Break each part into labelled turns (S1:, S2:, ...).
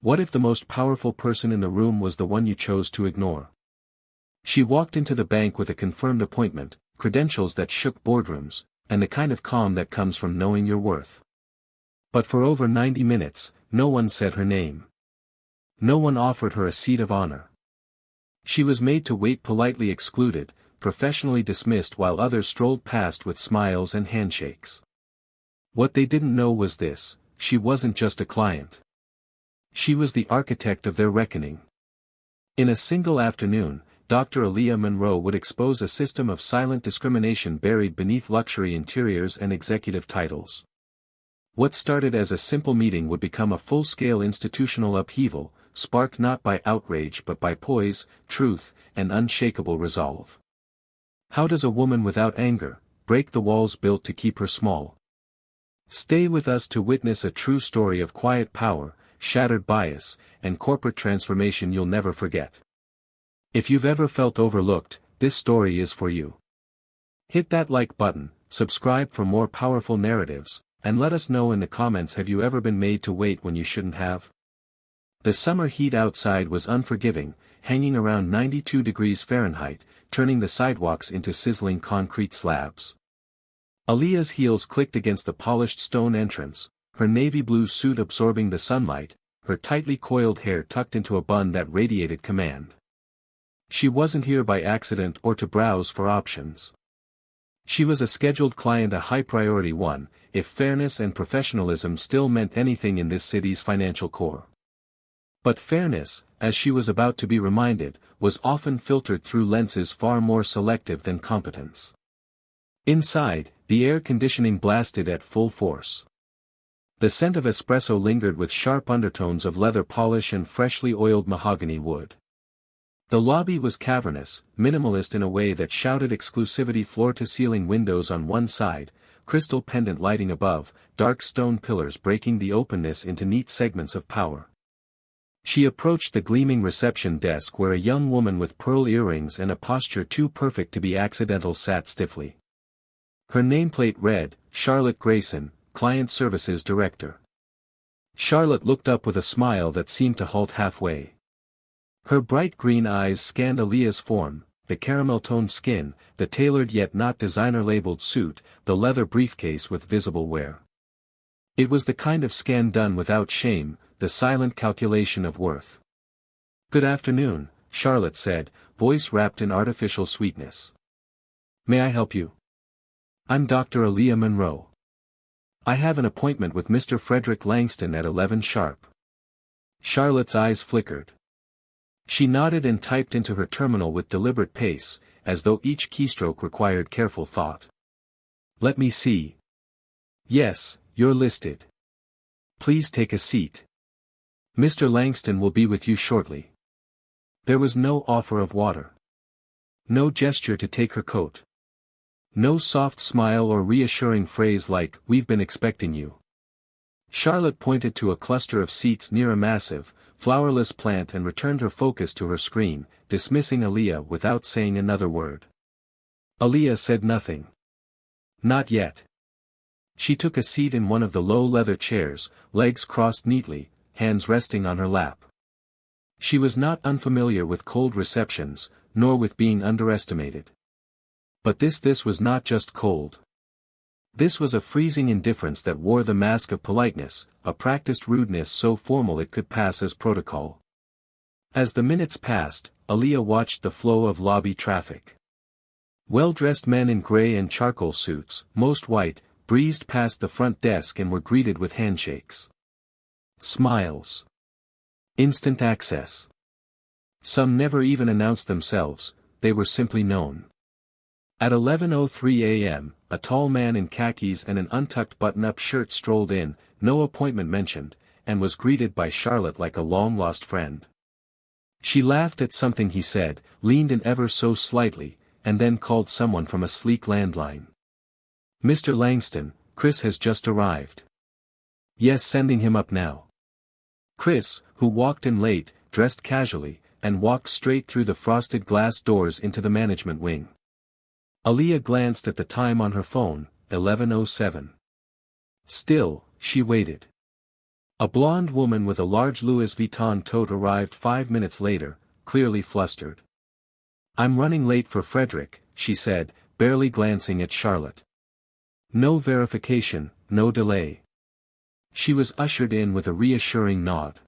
S1: What if the most powerful person in the room was the one you chose to ignore? She walked into the bank with a confirmed appointment, credentials that shook boardrooms, and the kind of calm that comes from knowing your worth. But for over 90 minutes, no one said her name. No one offered her a seat of honor. She was made to wait, politely excluded, professionally dismissed, while others strolled past with smiles and handshakes. What they didn't know was this: she wasn't just a client. She was the architect of their reckoning. In a single afternoon, Dr. Aaliyah Monroe would expose a system of silent discrimination buried beneath luxury interiors and executive titles. What started as a simple meeting would become a full-scale institutional upheaval, sparked not by outrage but by poise, truth, and unshakable resolve. How does a woman without anger break the walls built to keep her small? Stay with us to witness a true story of quiet power, shattered bias, and corporate transformation you'll never forget. If you've ever felt overlooked, this story is for you. Hit that like button, subscribe for more powerful narratives, and let us know in the comments, have you ever been made to wait when you shouldn't have? The summer heat outside was unforgiving, hanging around 92 degrees Fahrenheit, turning the sidewalks into sizzling concrete slabs. Aaliyah's heels clicked against the polished stone entrance, her navy blue suit absorbing the sunlight, her tightly coiled hair tucked into a bun that radiated command. She wasn't here by accident or to browse for options. She was a scheduled client, a high-priority one, if fairness and professionalism still meant anything in this city's financial core. But fairness, as she was about to be reminded, was often filtered through lenses far more selective than competence. Inside, the air conditioning blasted at full force. The scent of espresso lingered with sharp undertones of leather polish and freshly oiled mahogany wood. The lobby was cavernous, minimalist in a way that shouted exclusivity: floor-to-ceiling windows on one side, crystal pendant lighting above, dark stone pillars breaking the openness into neat segments of power. She approached the gleaming reception desk where a young woman with pearl earrings and a posture too perfect to be accidental sat stiffly. Her nameplate read, Charlotte Grayson, Client Services Director. Charlotte looked up with a smile that seemed to halt halfway. Her bright green eyes scanned Aaliyah's form, the caramel-toned skin, the tailored yet not designer-labeled suit, the leather briefcase with visible wear. It was the kind of scan done without shame, the silent calculation of worth. "Good afternoon," Charlotte said, voice wrapped in artificial sweetness. "May I help you? I'm Dr. Aaliyah Monroe. I have an appointment with Mr. Frederick Langston at 11 sharp." Charlotte's eyes flickered. She nodded and typed into her terminal with deliberate pace, as though each keystroke required careful thought. "Let me see. Yes, you're listed. Please take a seat. Mr. Langston will be with you shortly." There was no offer of water. No gesture to take her coat. No soft smile or reassuring phrase like, "We've been expecting you." Charlotte pointed to a cluster of seats near a massive, flowerless plant and returned her focus to her screen, dismissing Aaliyah without saying another word. Aaliyah said nothing. Not yet. She took a seat in one of the low leather chairs, legs crossed neatly, hands resting on her lap. She was not unfamiliar with cold receptions, nor with being underestimated. But this was not just cold. This was a freezing indifference that wore the mask of politeness, a practiced rudeness so formal it could pass as protocol. As the minutes passed, Aaliyah watched the flow of lobby traffic. Well-dressed men in gray and charcoal suits, most white, breezed past the front desk and were greeted with handshakes. Smiles. Instant access. Some never even announced themselves, they were simply known. At 11:03 a.m., a tall man in khakis and an untucked button-up shirt strolled in, no appointment mentioned, and was greeted by Charlotte like a long-lost friend. She laughed at something he said, leaned in ever so slightly, and then called someone from a sleek landline. "Mr. Langston, Chris has just arrived." "Yes, sending him up now." Chris, who walked in late, dressed casually, and walked straight through the frosted glass doors into the management wing. Aaliyah glanced at the time on her phone, 11:07. Still, she waited. A blonde woman with a large Louis Vuitton tote arrived 5 minutes later, clearly flustered. "I'm running late for Frederick," she said, barely glancing at Charlotte. "No verification, no delay." She was ushered in with a reassuring nod.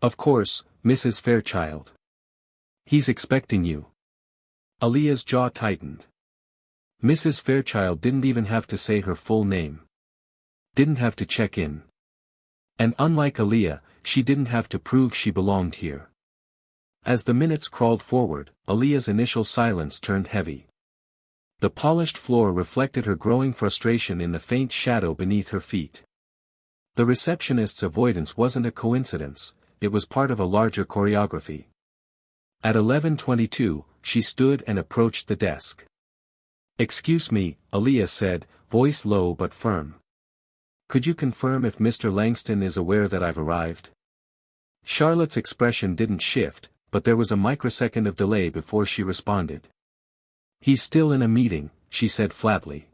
S1: "Of course, Mrs. Fairchild. He's expecting you." Aaliyah's jaw tightened. Mrs. Fairchild didn't even have to say her full name. Didn't have to check in. And unlike Aaliyah, she didn't have to prove she belonged here. As the minutes crawled forward, Aaliyah's initial silence turned heavy. The polished floor reflected her growing frustration in the faint shadow beneath her feet. The receptionist's avoidance wasn't a coincidence, it was part of a larger choreography. At 11:22, she stood and approached the desk. "Excuse me," Aaliyah said, voice low but firm. "Could you confirm if Mr. Langston is aware that I've arrived?" Charlotte's expression didn't shift, but there was a microsecond of delay before she responded. "He's still in a meeting," she said flatly.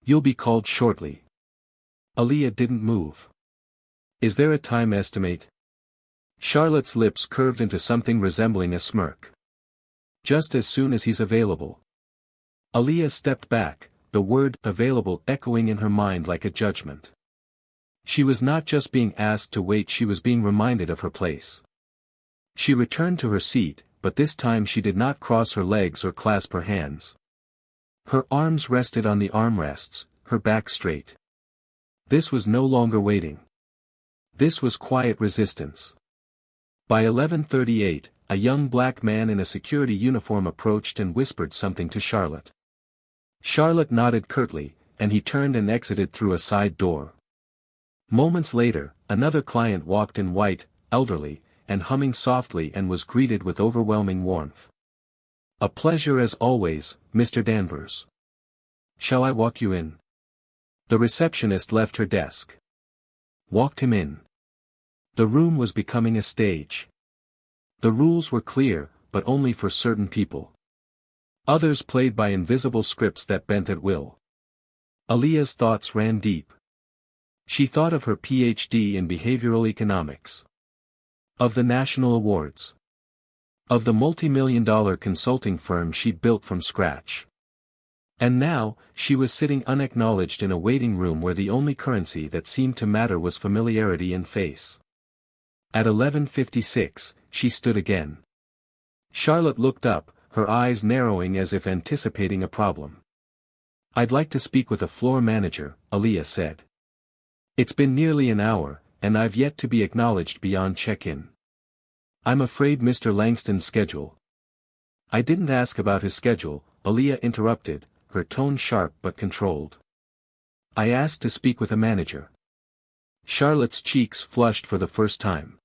S1: "You'll be called shortly." Aaliyah didn't move. "Is there a time estimate?" Charlotte's lips curved into something resembling a smirk. "Just as soon as he's available." Aaliyah stepped back, the word "available" echoing in her mind like a judgment. She was not just being asked to wait, she was being reminded of her place. She returned to her seat, but this time she did not cross her legs or clasp her hands. Her arms rested on the armrests, her back straight. This was no longer waiting. This was quiet resistance. By 11:38, a young black man in a security uniform approached and whispered something to Charlotte. Charlotte nodded curtly, and he turned and exited through a side door. Moments later, another client walked in, white, elderly, and humming softly, and was greeted with overwhelming warmth. "A pleasure as always, Mr. Danvers. Shall I walk you in?" The receptionist left her desk. Walked him in. The room was becoming a stage. The rules were clear, but only for certain people. Others played by invisible scripts that bent at will. Aaliyah's thoughts ran deep. She thought of her PhD in behavioral economics. Of the national awards. Of the multi-million-dollar consulting firm she'd built from scratch. And now, she was sitting unacknowledged in a waiting room where the only currency that seemed to matter was familiarity and face. At 11:56, she stood again. Charlotte looked up, her eyes narrowing as if anticipating a problem. "I'd like to speak with a floor manager," Aaliyah said. "It's been nearly an hour, and I've yet to be acknowledged beyond check-in." "I'm afraid Mr. Langston's schedule." "I didn't ask about his schedule," Aaliyah interrupted, her tone sharp but controlled. "I asked to speak with a manager." Charlotte's cheeks flushed for the first time.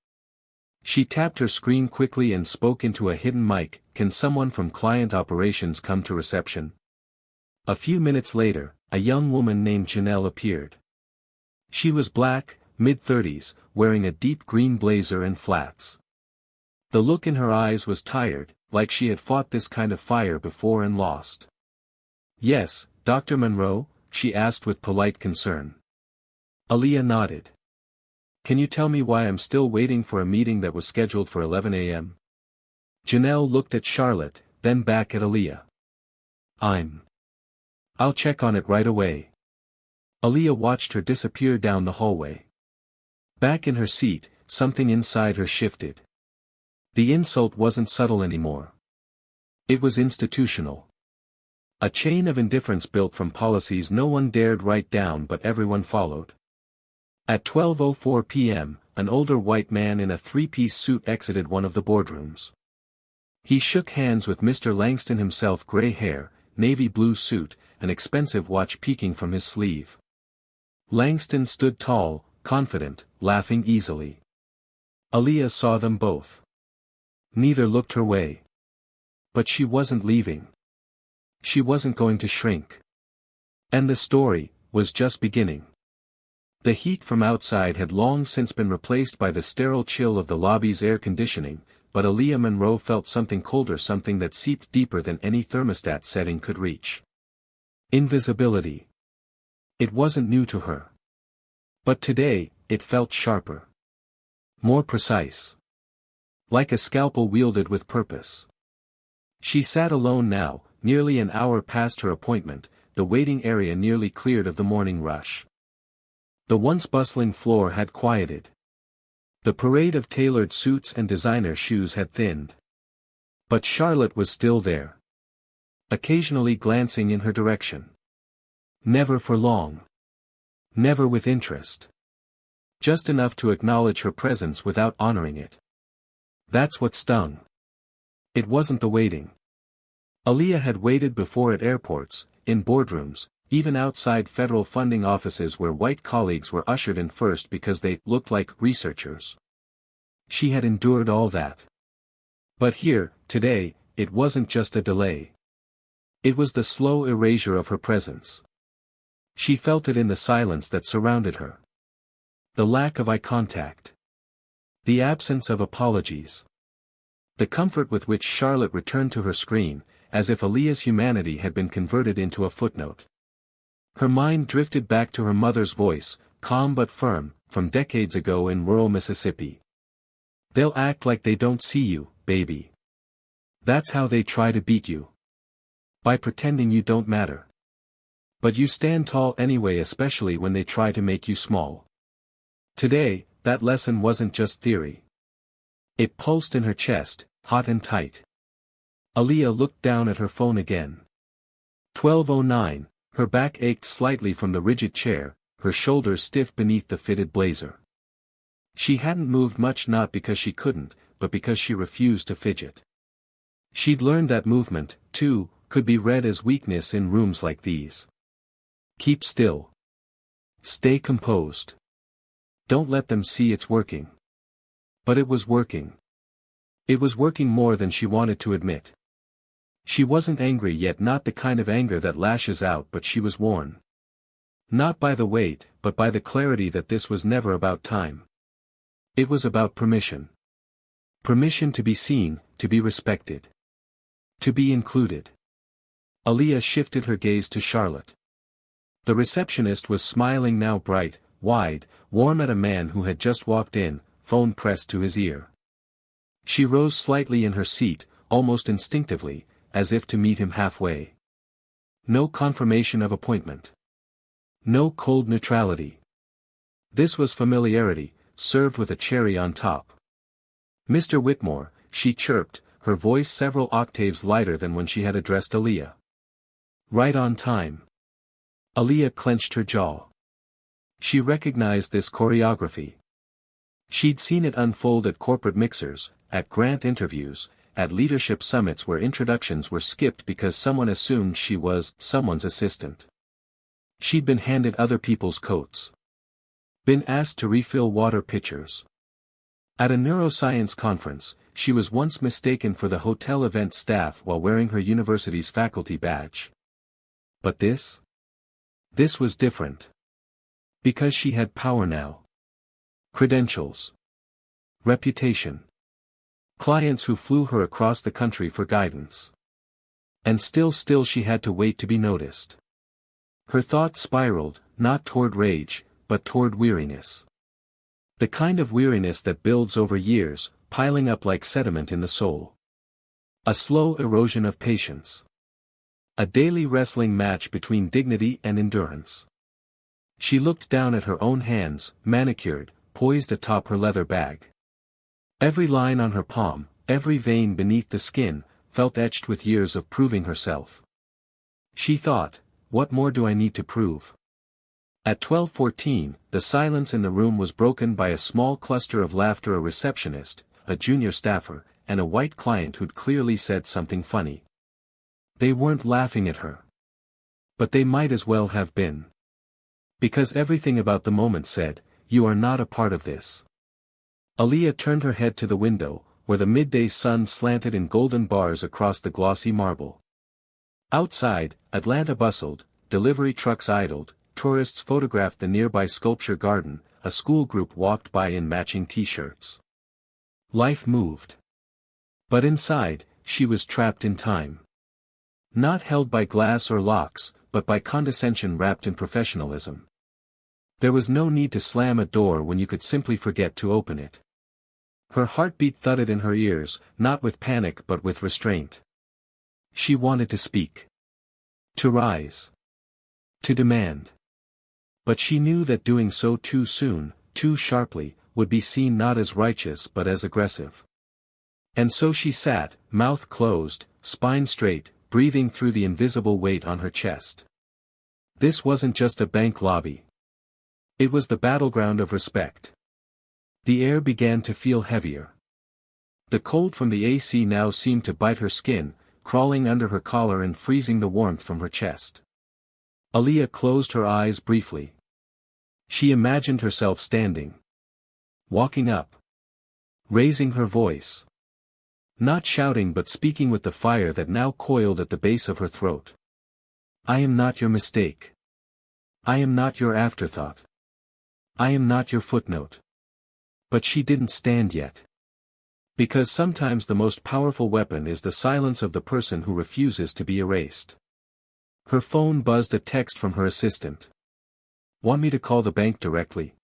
S1: She tapped her screen quickly and spoke into a hidden mic, "Can someone from client operations come to reception?" A few minutes later, a young woman named Janelle appeared. She was black, mid-30s, wearing a deep green blazer and flats. The look in her eyes was tired, like she had fought this kind of fire before and lost. "Yes, Dr. Monroe?" she asked with polite concern. Aaliyah nodded. "Can you tell me why I'm still waiting for a meeting that was scheduled for 11 a.m.? Janelle looked at Charlotte, then back at Aaliyah. I'll check on it right away." Aaliyah watched her disappear down the hallway. Back in her seat, something inside her shifted. The insult wasn't subtle anymore. It was institutional. A chain of indifference built from policies no one dared write down but everyone followed. At 12:04 p.m., an older white man in a three-piece suit exited one of the boardrooms. He shook hands with Mr. Langston himself, gray hair, navy blue suit, an expensive watch peeking from his sleeve. Langston stood tall, confident, laughing easily. Aaliyah saw them both. Neither looked her way. But she wasn't leaving. She wasn't going to shrink. And the story was just beginning. The heat from outside had long since been replaced by the sterile chill of the lobby's air conditioning, but Aaliyah Monroe felt something colder, something that seeped deeper than any thermostat setting could reach. Invisibility. It wasn't new to her. But today, it felt sharper. More precise. Like a scalpel wielded with purpose. She sat alone now, nearly an hour past her appointment, the waiting area nearly cleared of the morning rush. The once bustling floor had quieted. The parade of tailored suits and designer shoes had thinned. But Charlotte was still there. Occasionally glancing in her direction. Never for long. Never with interest. Just enough to acknowledge her presence without honoring it. That's what stung. It wasn't the waiting. Aaliyah had waited before at airports, in boardrooms, even outside federal funding offices where white colleagues were ushered in first because they looked like researchers. She had endured all that. But here, today, it wasn't just a delay. It was the slow erasure of her presence. She felt it in the silence that surrounded her. The lack of eye contact. The absence of apologies. The comfort with which Charlotte returned to her screen, as if Aaliyah's humanity had been converted into a footnote. Her mind drifted back to her mother's voice, calm but firm, from decades ago in rural Mississippi. They'll act like they don't see you, baby. That's how they try to beat you. By pretending you don't matter. But you stand tall anyway, especially when they try to make you small. Today, that lesson wasn't just theory. It pulsed in her chest, hot and tight. Aaliyah looked down at her phone again. 12:09, her back ached slightly from the rigid chair, her shoulders stiff beneath the fitted blazer. She hadn't moved much, not because she couldn't, but because she refused to fidget. She'd learned that movement, too, could be read as weakness in rooms like these. Keep still. Stay composed. Don't let them see it's working. But it was working. It was working more than she wanted to admit. She wasn't angry yet, not the kind of anger that lashes out, but she was worn. Not by the weight, but by the clarity that this was never about time. It was about permission. Permission to be seen, to be respected. To be included. Aaliyah shifted her gaze to Charlotte. The receptionist was smiling now, bright, wide, warm, at a man who had just walked in, phone pressed to his ear. She rose slightly in her seat, almost instinctively, as if to meet him halfway. No confirmation of appointment. No cold neutrality. This was familiarity, served with a cherry on top. Mr. Whitmore, she chirped, her voice several octaves lighter than when she had addressed Aaliyah. Right on time. Aaliyah clenched her jaw. She recognized this choreography. She'd seen it unfold at corporate mixers, at grant interviews, at leadership summits where introductions were skipped because someone assumed she was someone's assistant. She'd been handed other people's coats. Been asked to refill water pitchers. At a neuroscience conference, she was once mistaken for the hotel event staff while wearing her university's faculty badge. But this? This was different. Because she had power now. Credentials. Reputation. Clients who flew her across the country for guidance. And still she had to wait to be noticed. Her thoughts spiraled, not toward rage, but toward weariness. The kind of weariness that builds over years, piling up like sediment in the soul. A slow erosion of patience. A daily wrestling match between dignity and endurance. She looked down at her own hands, manicured, poised atop her leather bag. Every line on her palm, every vein beneath the skin, felt etched with years of proving herself. She thought, what more do I need to prove? At 12:14, the silence in the room was broken by a small cluster of laughter. A receptionist, a junior staffer, and a white client who'd clearly said something funny. They weren't laughing at her. But they might as well have been. Because everything about the moment said, you are not a part of this. Aaliyah turned her head to the window, where the midday sun slanted in golden bars across the glossy marble. Outside, Atlanta bustled, delivery trucks idled, tourists photographed the nearby sculpture garden, a school group walked by in matching t-shirts. Life moved. But inside, she was trapped in time. Not held by glass or locks, but by condescension wrapped in professionalism. There was no need to slam a door when you could simply forget to open it. Her heartbeat thudded in her ears, not with panic but with restraint. She wanted to speak. To rise. To demand. But she knew that doing so too soon, too sharply, would be seen not as righteous but as aggressive. And so she sat, mouth closed, spine straight, breathing through the invisible weight on her chest. This wasn't just a bank lobby. It was the battleground of respect. The air began to feel heavier. The cold from the AC now seemed to bite her skin, crawling under her collar and freezing the warmth from her chest. Aaliyah closed her eyes briefly. She imagined herself standing. Walking up. Raising her voice. Not shouting but speaking with the fire that now coiled at the base of her throat. I am not your mistake. I am not your afterthought. I am not your footnote. But she didn't stand yet. Because sometimes the most powerful weapon is the silence of the person who refuses to be erased. Her phone buzzed a text from her assistant. Want me to call the bank directly?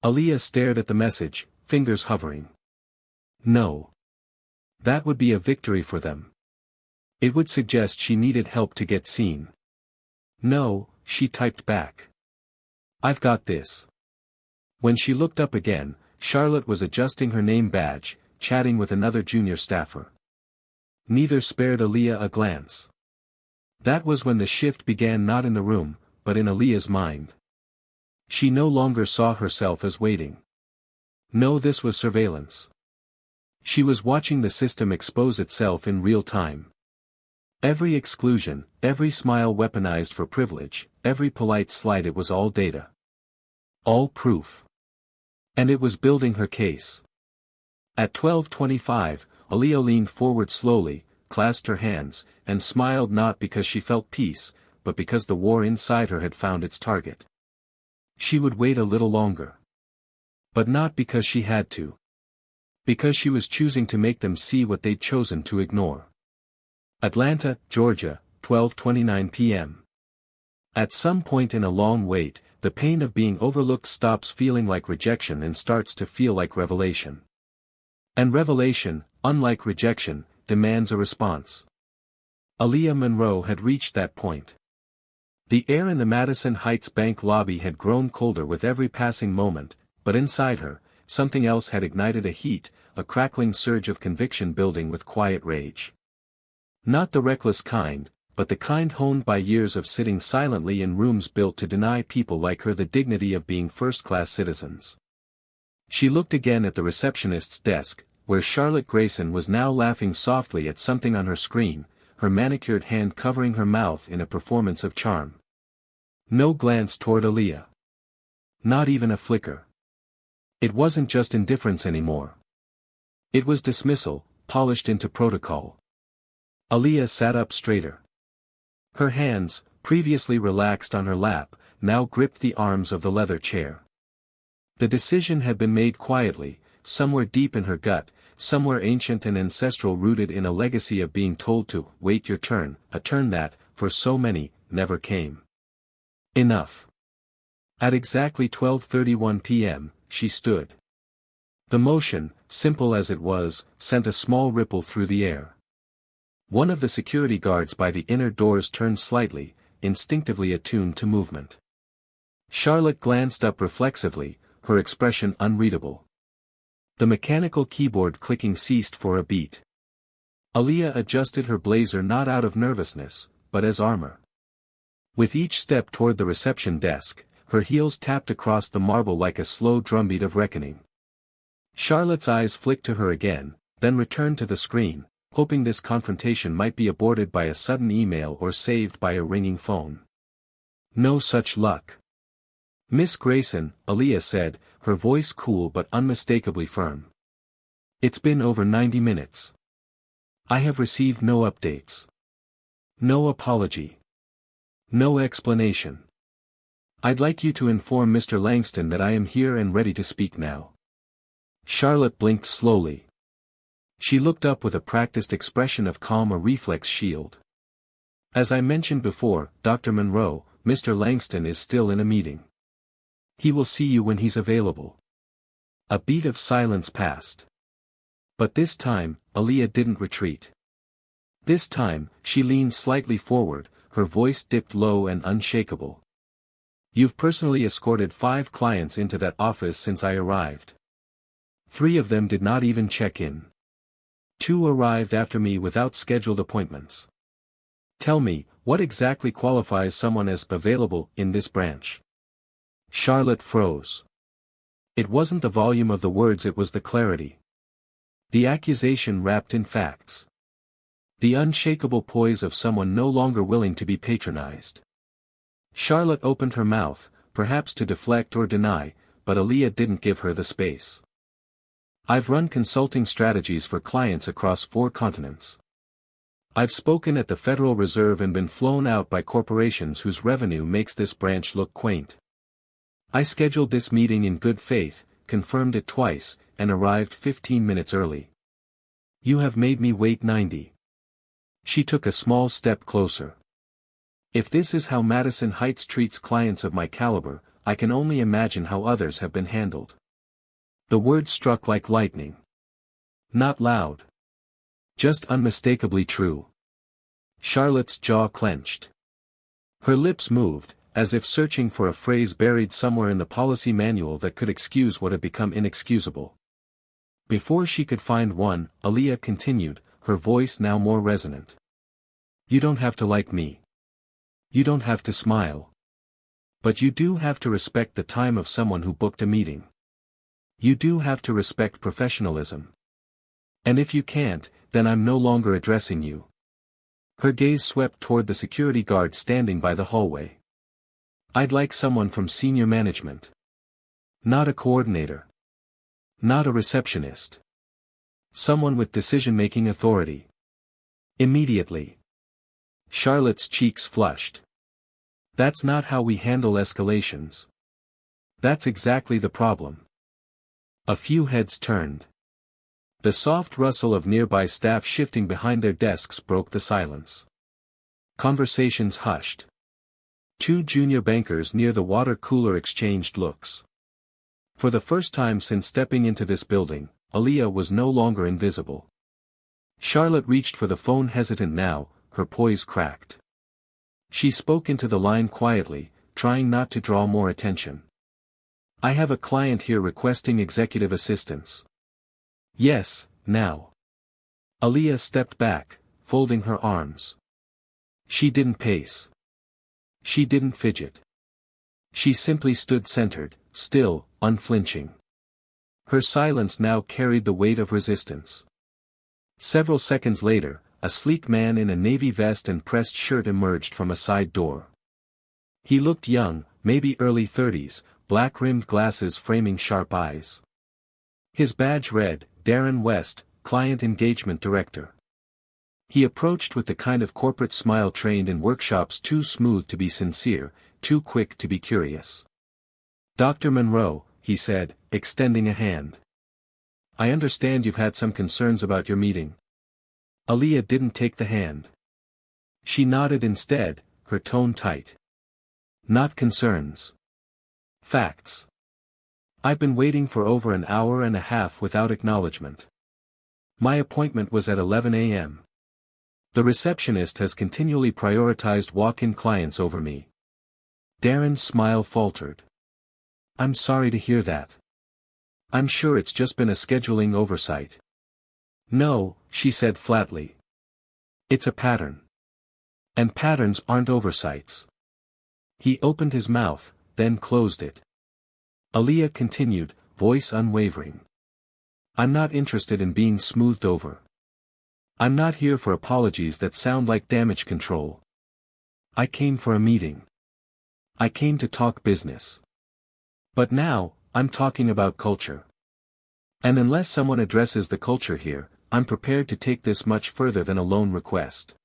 S1: Aaliyah stared at the message, fingers hovering. No. That would be a victory for them. It would suggest she needed help to get seen. No, she typed back. I've got this. When she looked up again, Charlotte was adjusting her name badge, chatting with another junior staffer. Neither spared Aaliyah a glance. That was when the shift began, not in the room, but in Aaliyah's mind. She no longer saw herself as waiting. No, this was surveillance. She was watching the system expose itself in real time. Every exclusion, every smile weaponized for privilege, every polite slight, it was all data. All proof. And it was building her case. At 12:25, Aaliyah leaned forward slowly, clasped her hands, and smiled, not because she felt peace, but because the war inside her had found its target. She would wait a little longer. But not because she had to. Because she was choosing to make them see what they'd chosen to ignore. Atlanta, Georgia, 12:29 p.m. At some point in a long wait, the pain of being overlooked stops feeling like rejection and starts to feel like revelation. And revelation, unlike rejection, demands a response. Aaliyah Monroe had reached that point. The air in the Madison Heights Bank lobby had grown colder with every passing moment, but inside her, something else had ignited a heat, a crackling surge of conviction building with quiet rage. Not the reckless kind, but the kind honed by years of sitting silently in rooms built to deny people like her the dignity of being first-class citizens. She looked again at the receptionist's desk, where Charlotte Grayson was now laughing softly at something on her screen, her manicured hand covering her mouth in a performance of charm. No glance toward Aaliyah. Not even a flicker. It wasn't just indifference anymore. It was dismissal, polished into protocol. Aaliyah sat up straighter. Her hands, previously relaxed on her lap, now gripped the arms of the leather chair. The decision had been made quietly, somewhere deep in her gut, somewhere ancient and ancestral, rooted in a legacy of being told to wait your turn, a turn that, for so many, never came. Enough. At exactly 12:31 p.m., she stood. The motion, simple as it was, sent a small ripple through the air. One of the security guards by the inner doors turned slightly, instinctively attuned to movement. Charlotte glanced up reflexively, her expression unreadable. The mechanical keyboard clicking ceased for a beat. Aaliyah adjusted her blazer not out of nervousness, but as armor. With each step toward the reception desk, her heels tapped across the marble like a slow drumbeat of reckoning. Charlotte's eyes flicked to her again, then returned to the screen, hoping this confrontation might be aborted by a sudden email or saved by a ringing phone. No such luck. Miss Grayson, Aaliyah said, her voice cool but unmistakably firm. It's been over 90 minutes. I have received no updates. No apology. No explanation. I'd like you to inform Mr. Langston that I am here and ready to speak now. Charlotte blinked slowly. She looked up with a practiced expression of calm, a reflex shield. As I mentioned before, Dr. Monroe, Mr. Langston is still in a meeting. He will see you when he's available. A beat of silence passed. But this time, Aaliyah didn't retreat. This time, she leaned slightly forward, her voice dipped low and unshakable. You've personally escorted 5 clients into that office since I arrived. 3 of them did not even check in. 2 arrived after me without scheduled appointments. Tell me, what exactly qualifies someone as available in this branch? Charlotte froze. It wasn't the volume of the words, it was the clarity. The accusation wrapped in facts. The unshakable poise of someone no longer willing to be patronized. Charlotte opened her mouth, perhaps to deflect or deny, but Aaliyah didn't give her the space. I've run consulting strategies for clients across 4 continents. I've spoken at the Federal Reserve and been flown out by corporations whose revenue makes this branch look quaint. I scheduled this meeting in good faith, confirmed it twice, and arrived 15 minutes early. You have made me wait 90. She took a small step closer. If this is how Madison Heights treats clients of my caliber, I can only imagine how others have been handled. The words struck like lightning. Not loud. Just unmistakably true. Charlotte's jaw clenched. Her lips moved, as if searching for a phrase buried somewhere in the policy manual that could excuse what had become inexcusable. Before she could find one, Aaliyah continued, her voice now more resonant. You don't have to like me. You don't have to smile. But you do have to respect the time of someone who booked a meeting. You do have to respect professionalism. And if you can't, then I'm no longer addressing you. Her gaze swept toward the security guard standing by the hallway. I'd like someone from senior management. Not a coordinator. Not a receptionist. Someone with decision-making authority. Immediately. Charlotte's cheeks flushed. That's not how we handle escalations. That's exactly the problem. A few heads turned. The soft rustle of nearby staff shifting behind their desks broke the silence. Conversations hushed. 2 junior bankers near the water cooler exchanged looks. For the first time since stepping into this building, Aaliyah was no longer invisible. Charlotte reached for the phone, hesitant now, her poise cracked. She spoke into the line quietly, trying not to draw more attention. I have a client here requesting executive assistance. Yes, now. Aaliyah stepped back, folding her arms. She didn't pace. She didn't fidget. She simply stood centered, still, unflinching. Her silence now carried the weight of resistance. Several seconds later, a sleek man in a navy vest and pressed shirt emerged from a side door. He looked young, maybe early 30s, black-rimmed glasses framing sharp eyes. His badge read, Darren West, Client Engagement Director. He approached with the kind of corporate smile trained in workshops too smooth to be sincere, too quick to be curious. Dr. Monroe, he said, extending a hand. I understand you've had some concerns about your meeting. Aaliyah didn't take the hand. She nodded instead, her tone tight. Not concerns. Facts. I've been waiting for over an hour and a half without acknowledgement. My appointment was at 11 a.m. The receptionist has continually prioritized walk-in clients over me. Darren's smile faltered. I'm sorry to hear that. I'm sure it's just been a scheduling oversight. No, she said flatly. It's a pattern. And patterns aren't oversights. He opened his mouth, then closed it. Aaliyah continued, voice unwavering. I'm not interested in being smoothed over. I'm not here for apologies that sound like damage control. I came for a meeting. I came to talk business. But now, I'm talking about culture. And unless someone addresses the culture here, I'm prepared to take this much further than a lone request.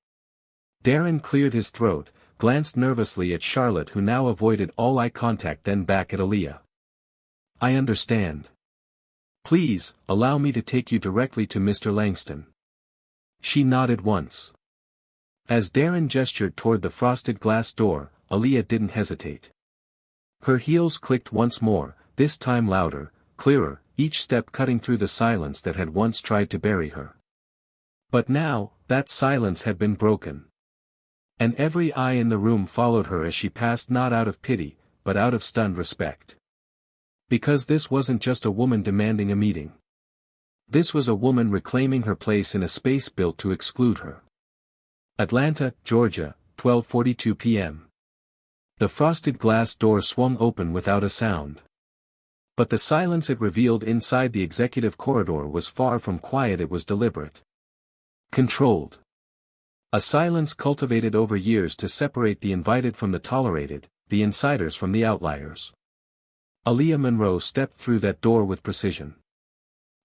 S1: Darren cleared his throat, glanced nervously at Charlotte, who now avoided all eye contact, then back at Aaliyah. I understand. Please, allow me to take you directly to Mr. Langston. She nodded once. As Darren gestured toward the frosted glass door, Aaliyah didn't hesitate. Her heels clicked once more, this time louder, clearer, each step cutting through the silence that had once tried to bury her. But now, that silence had been broken. And every eye in the room followed her as she passed, not out of pity, but out of stunned respect. Because this wasn't just a woman demanding a meeting. This was a woman reclaiming her place in a space built to exclude her. Atlanta, Georgia, 12:42 p.m. The frosted glass door swung open without a sound. But the silence it revealed inside the executive corridor was far from quiet, it was deliberate. Controlled. A silence cultivated over years to separate the invited from the tolerated, the insiders from the outliers. Aaliyah Monroe stepped through that door with precision.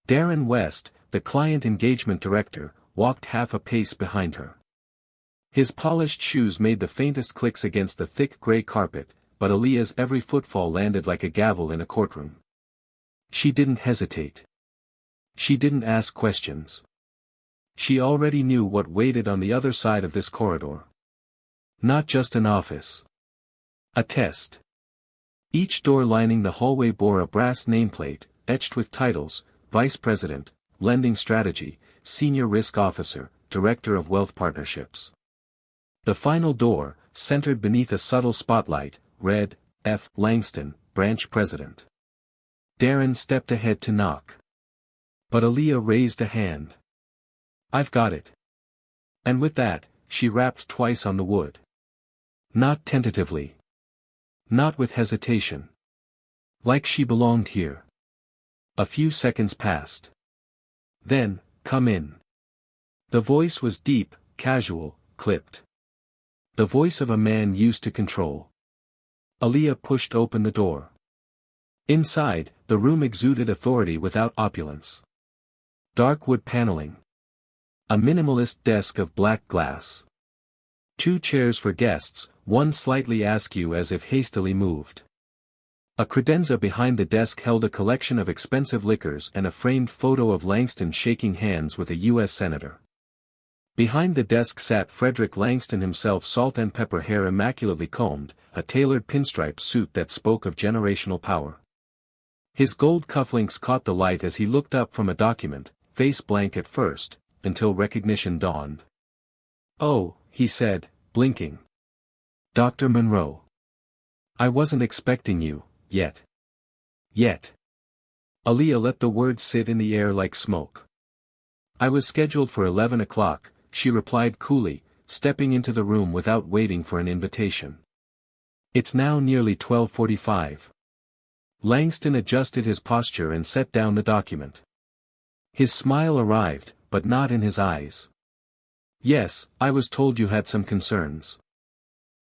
S1: Darren West, the client engagement director, walked half a pace behind her. His polished shoes made the faintest clicks against the thick gray carpet, but Aaliyah's every footfall landed like a gavel in a courtroom. She didn't hesitate. She didn't ask questions. She already knew what waited on the other side of this corridor. Not just an office. A test. Each door lining the hallway bore a brass nameplate, etched with titles: Vice President, Lending Strategy, Senior Risk Officer, Director of Wealth Partnerships. The final door, centered beneath a subtle spotlight, read, F. Langston, Branch President. Darren stepped ahead to knock. But Aaliyah raised a hand. "I've got it." And with that, she rapped twice on the wood. Not tentatively. Not with hesitation. Like she belonged here. A few seconds passed. Then, "Come in." The voice was deep, casual, clipped. The voice of a man used to control. Aaliyah pushed open the door. Inside, the room exuded authority without opulence. Dark wood paneling. A minimalist desk of black glass. 2 chairs for guests, one slightly askew as if hastily moved. A credenza behind the desk held a collection of expensive liquors and a framed photo of Langston shaking hands with a U.S. senator. Behind the desk sat Frederick Langston himself, salt and pepper hair immaculately combed, a tailored pinstripe suit that spoke of generational power. His gold cufflinks caught the light as he looked up from a document, face blank at first, until recognition dawned. "Oh," he said, blinking. "Dr. Monroe. I wasn't expecting you, yet." Yet. Aaliyah let the words sit in the air like smoke. "I was scheduled for 11 o'clock, she replied coolly, stepping into the room without waiting for an invitation. "It's now nearly 12:45. Langston adjusted his posture and set down the document. His smile arrived, but not in his eyes. "Yes, I was told you had some concerns.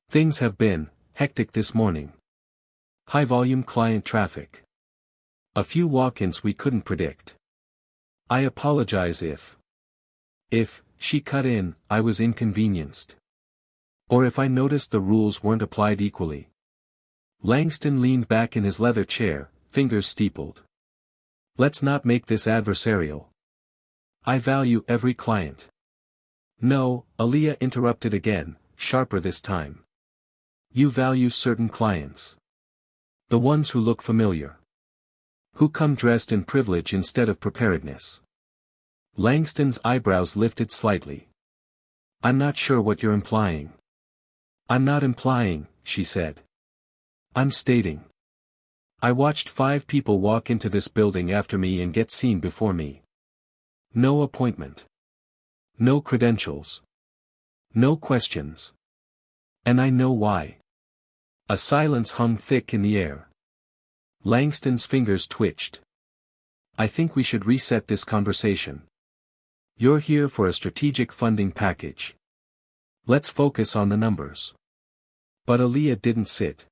S1: Things have been hectic this morning. High-volume client traffic. A few walk-ins we couldn't predict. I apologize if, she cut in, I was inconvenienced. Or if I noticed the rules weren't applied equally." Langston leaned back in his leather chair, fingers steepled. "Let's not make this adversarial. I value every client." "No," Aaliyah interrupted again, sharper this time. "You value certain clients. The ones who look familiar. Who come dressed in privilege instead of preparedness." Langston's eyebrows lifted slightly. "I'm not sure what you're implying." "I'm not implying," she said. "I'm stating. I watched 5 people walk into this building after me and get seen before me. No appointment. No credentials. No questions. And I know why." A silence hung thick in the air. Langston's fingers twitched. "I think we should reset this conversation. You're here for a strategic funding package. Let's focus on the numbers." But Aaliyah didn't sit.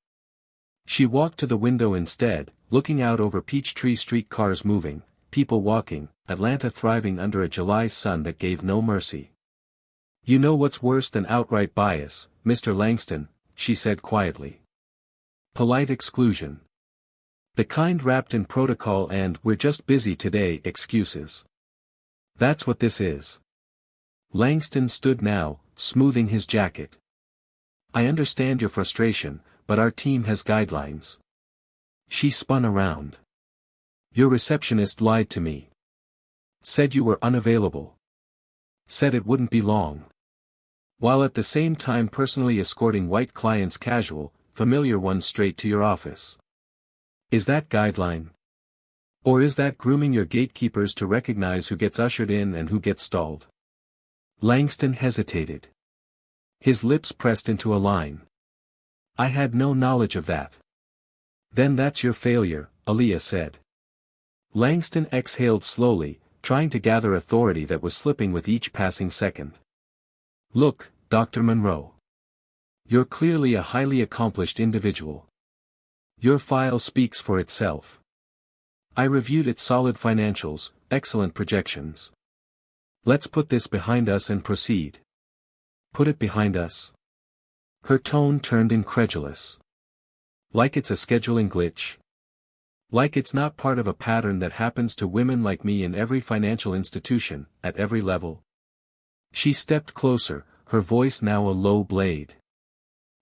S1: She walked to the window instead, looking out over Peachtree Street, cars moving, people walking, Atlanta thriving under a July sun that gave no mercy. "You know what's worse than outright bias, Mr. Langston," she said quietly. "Polite exclusion. The kind wrapped in protocol and 'we're just busy today' excuses. That's what this is." Langston stood now, smoothing his jacket. "I understand your frustration, but our team has guidelines. She spun around. Your receptionist lied to me. Said you were unavailable. Said it wouldn't be long. While at the same time personally escorting white clients casual, familiar ones straight to your office. Is that guideline? Or is that grooming your gatekeepers to recognize who gets ushered in and who gets stalled? Langston hesitated. His lips pressed into a line. I had no knowledge of that. Then that's your failure, Aaliyah said. Langston exhaled slowly, trying to gather authority that was slipping with each passing second. Look, Dr. Monroe. You're clearly a highly accomplished individual. Your file speaks for itself. I reviewed its solid financials, excellent projections. Let's put this behind us and proceed. Put it behind us? Her tone turned incredulous. Like it's a scheduling glitch? Like it's not part of a pattern that happens to women like me in every financial institution, at every level? She stepped closer, her voice now a low blade.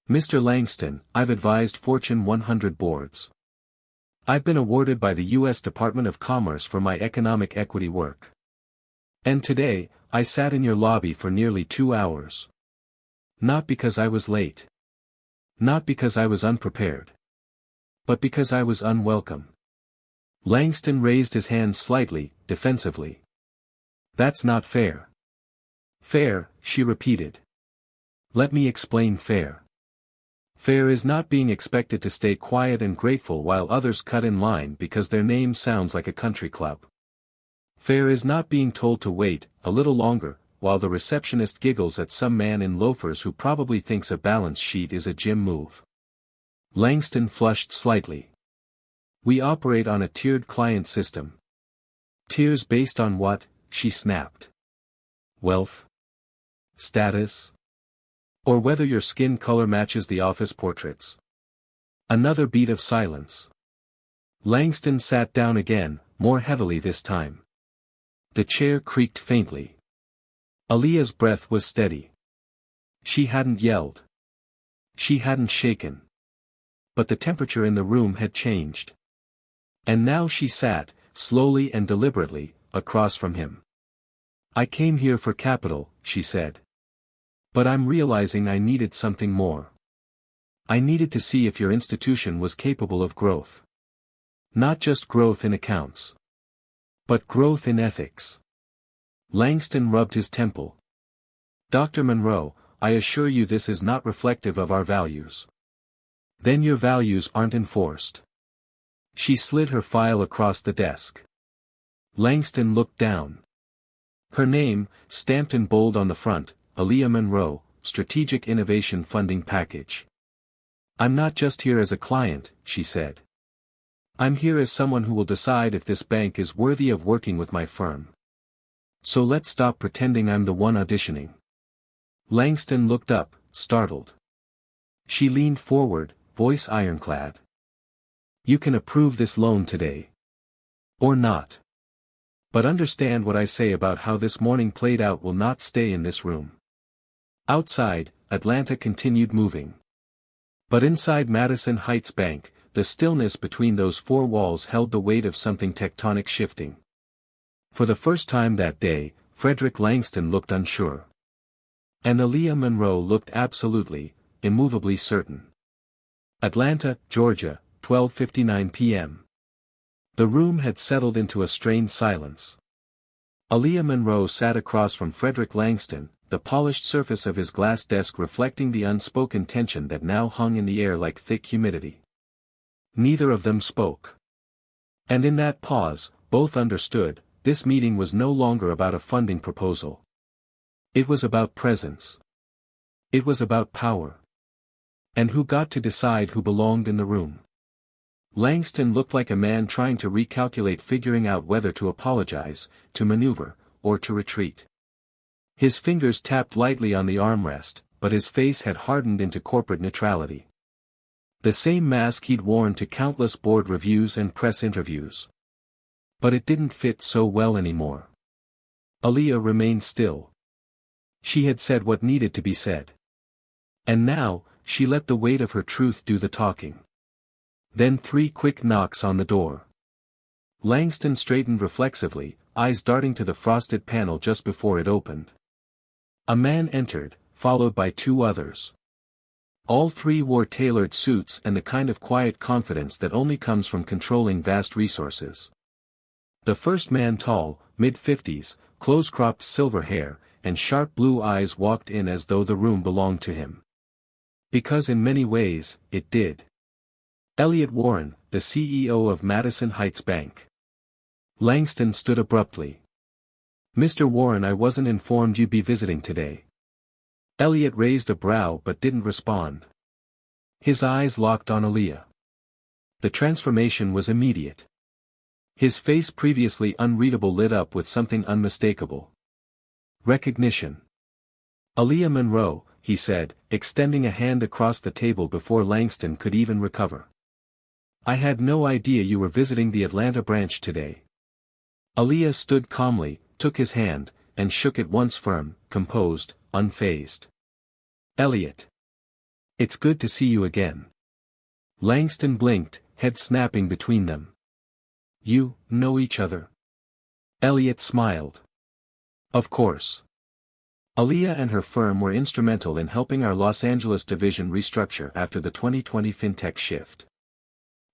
S1: Mr. Langston, I've advised Fortune 100 boards. I've been awarded by the U.S. Department of Commerce for my economic equity work. And today, I sat in your lobby for nearly 2 hours. Not because I was late. Not because I was unprepared. But because I was unwelcome. Langston raised his hand slightly, defensively. That's not fair. Fair, she repeated. Let me explain fair. Fair is not being expected to stay quiet and grateful while others cut in line because their name sounds like a country club. Fair is not being told to wait a little longer, while the receptionist giggles at some man in loafers who probably thinks a balance sheet is a gym move. Langston flushed slightly. We operate on a tiered client system. Tiers based on what? She snapped. Wealth? Status? Or whether your skin color matches the office portraits? Another beat of silence. Langston sat down again, more heavily this time. The chair creaked faintly. Aaliyah's breath was steady. She hadn't yelled. She hadn't shaken. But the temperature in the room had changed. And now she sat, slowly and deliberately, across from him. I came here for capital, she said. But I'm realizing I needed something more. I needed to see if your institution was capable of growth. Not just growth in accounts. But growth in ethics. Langston rubbed his temple. Dr. Monroe, I assure you this is not reflective of our values. Then your values aren't enforced. She slid her file across the desk. Langston looked down. Her name, stamped in bold on the front, Aaliyah Monroe, Strategic Innovation Funding Package. I'm not just here as a client, she said. I'm here as someone who will decide if this bank is worthy of working with my firm. So let's stop pretending I'm the one auditioning. Langston looked up, startled. She leaned forward, voice ironclad. You can approve this loan today. Or not. But understand what I say about how this morning played out will not stay in this room. Outside, Atlanta continued moving. But inside Madison Heights Bank, the stillness between those four walls held the weight of something tectonic shifting. For the first time that day, Frederick Langston looked unsure. And Aaliyah Monroe looked absolutely, immovably certain. Atlanta, Georgia, 12:59 p.m. The room had settled into a strained silence. Aaliyah Monroe sat across from Frederick Langston, the polished surface of his glass desk reflecting the unspoken tension that now hung in the air like thick humidity. Neither of them spoke. And in that pause, both understood, this meeting was no longer about a funding proposal. It was about presence. It was about power. And who got to decide who belonged in the room? Langston looked like a man trying to recalculate, figuring out whether to apologize, to maneuver, or to retreat. His fingers tapped lightly on the armrest, but his face had hardened into corporate neutrality. The same mask he'd worn to countless board reviews and press interviews. But it didn't fit so well anymore. Aaliyah remained still. She had said what needed to be said. And now, she let the weight of her truth do the talking. Then 3 quick knocks on the door. Langston straightened reflexively, eyes darting to the frosted panel just before it opened. A man entered, followed by 2 others. All 3 wore tailored suits and the kind of quiet confidence that only comes from controlling vast resources. The first man, tall, mid-50s, close-cropped silver hair, and sharp blue eyes, walked in as though the room belonged to him. Because in many ways, it did. Elliot Warren, the CEO of Madison Heights Bank. Langston stood abruptly. "Mr. Warren, I wasn't informed you'd be visiting today." Elliot raised a brow but didn't respond. His eyes locked on Aaliyah. The transformation was immediate. His face, previously unreadable, lit up with something unmistakable. Recognition. "Aaliyah Monroe," he said, extending a hand across the table before Langston could even recover. "I had no idea you were visiting the Atlanta branch today." Aaliyah stood calmly, took his hand, and shook it once, firm, composed, unfazed. "Elliot. It's good to see you again." Langston blinked, head snapping between them. "You know each other?" Elliot smiled. "Of course. Aaliyah and her firm were instrumental in helping our Los Angeles division restructure after the 2020 fintech shift.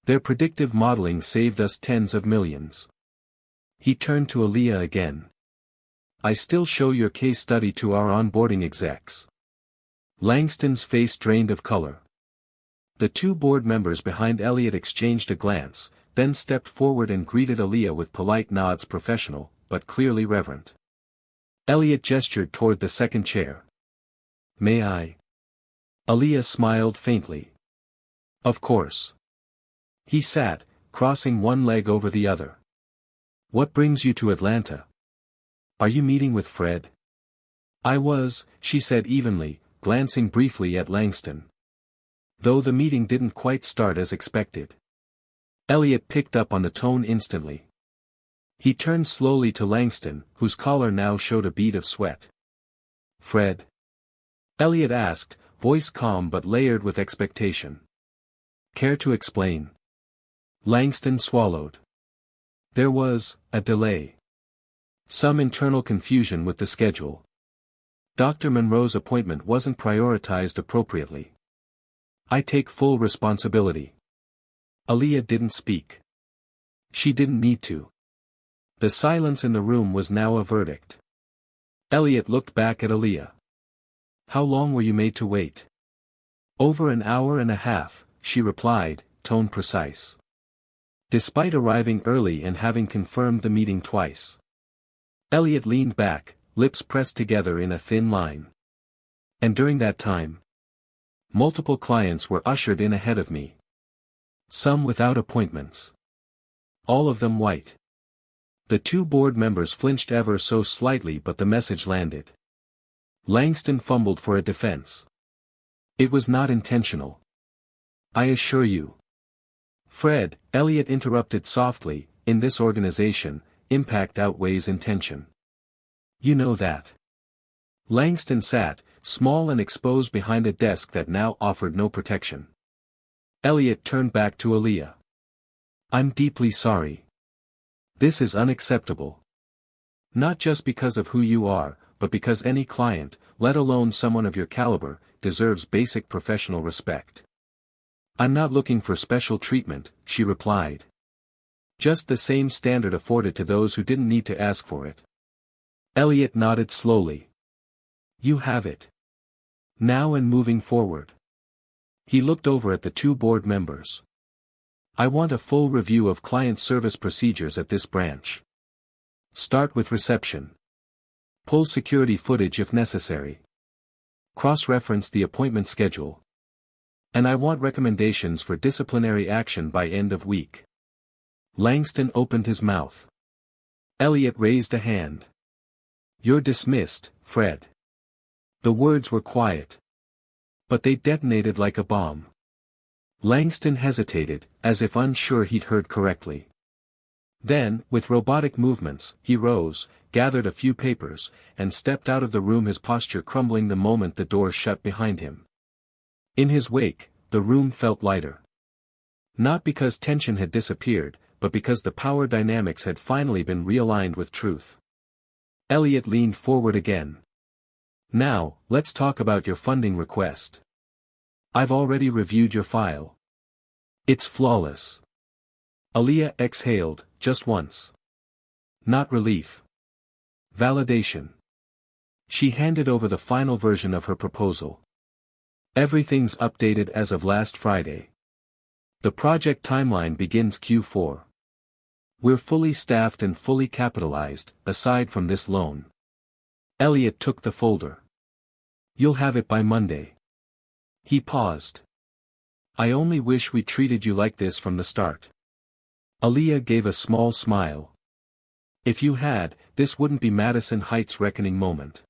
S1: Their predictive modeling saved us tens of millions." He turned to Aaliyah again. "I still show your case study to our onboarding execs." Langston's face drained of color. The 2 board members behind Elliot exchanged a glance, then stepped forward and greeted Aaliyah with polite nods, professional, but clearly reverent. Elliot gestured toward the second chair. "May I?" Aaliyah smiled faintly. "Of course." He sat, crossing one leg over the other. "What brings you to Atlanta? Are you meeting with Fred?" "I was," she said evenly, glancing briefly at Langston. Though the meeting didn't quite start as expected. Elliot picked up on the tone instantly. He turned slowly to Langston, whose collar now showed a bead of sweat. "Fred?" Elliot asked, voice calm but layered with expectation. "Care to explain?" Langston swallowed. There was a delay. Some internal confusion with the schedule. Dr. Monroe's appointment wasn't prioritized appropriately. "I take full responsibility." Aaliyah didn't speak. She didn't need to. The silence in the room was now a verdict. Elliot looked back at Aaliyah. "How long were you made to wait?" "Over an hour and a half," she replied, tone precise. Despite arriving early and having confirmed the meeting twice. Elliot leaned back, lips pressed together in a thin line. "And during that time, multiple clients were ushered in ahead of me. Some without appointments. All of them white." The 2 board members flinched ever so slightly, but the message landed. Langston fumbled for a defense. "It was not intentional. I assure you." "Fred," Elliot interrupted softly, "in this organization, impact outweighs intention. You know that." Langston sat, small and exposed behind a desk that now offered no protection. Elliot turned back to Aaliyah. "I'm deeply sorry. This is unacceptable. Not just because of who you are, but because any client, let alone someone of your caliber, deserves basic professional respect." "I'm not looking for special treatment," she replied. "Just the same standard afforded to those who didn't need to ask for it." Elliot nodded slowly. "You have it. Now and moving forward." He looked over at the 2 board members. "I want a full review of client service procedures at this branch. Start with reception. Pull security footage if necessary. Cross-reference the appointment schedule. And I want recommendations for disciplinary action by end of week." Langston opened his mouth. Elliot raised a hand. "You're dismissed, Fred." The words were quiet. But they detonated like a bomb. Langston hesitated, as if unsure he'd heard correctly. Then, with robotic movements, he rose, gathered a few papers, and stepped out of the room, his posture crumbling the moment the door shut behind him. In his wake, the room felt lighter. Not because tension had disappeared, but because the power dynamics had finally been realigned with truth. Elliot leaned forward again. Now, let's talk about your funding request. I've already reviewed your file. It's flawless. Aaliyah exhaled, just once. Not relief. Validation. She handed over the final version of her proposal. Everything's updated as of last Friday. The project timeline begins Q4. We're fully staffed and fully capitalized, aside from this loan. Elliot took the folder. You'll have it by Monday. He paused. I only wish we treated you like this from the start. Aaliyah gave a small smile. If you had, this wouldn't be Madison Heights' reckoning moment.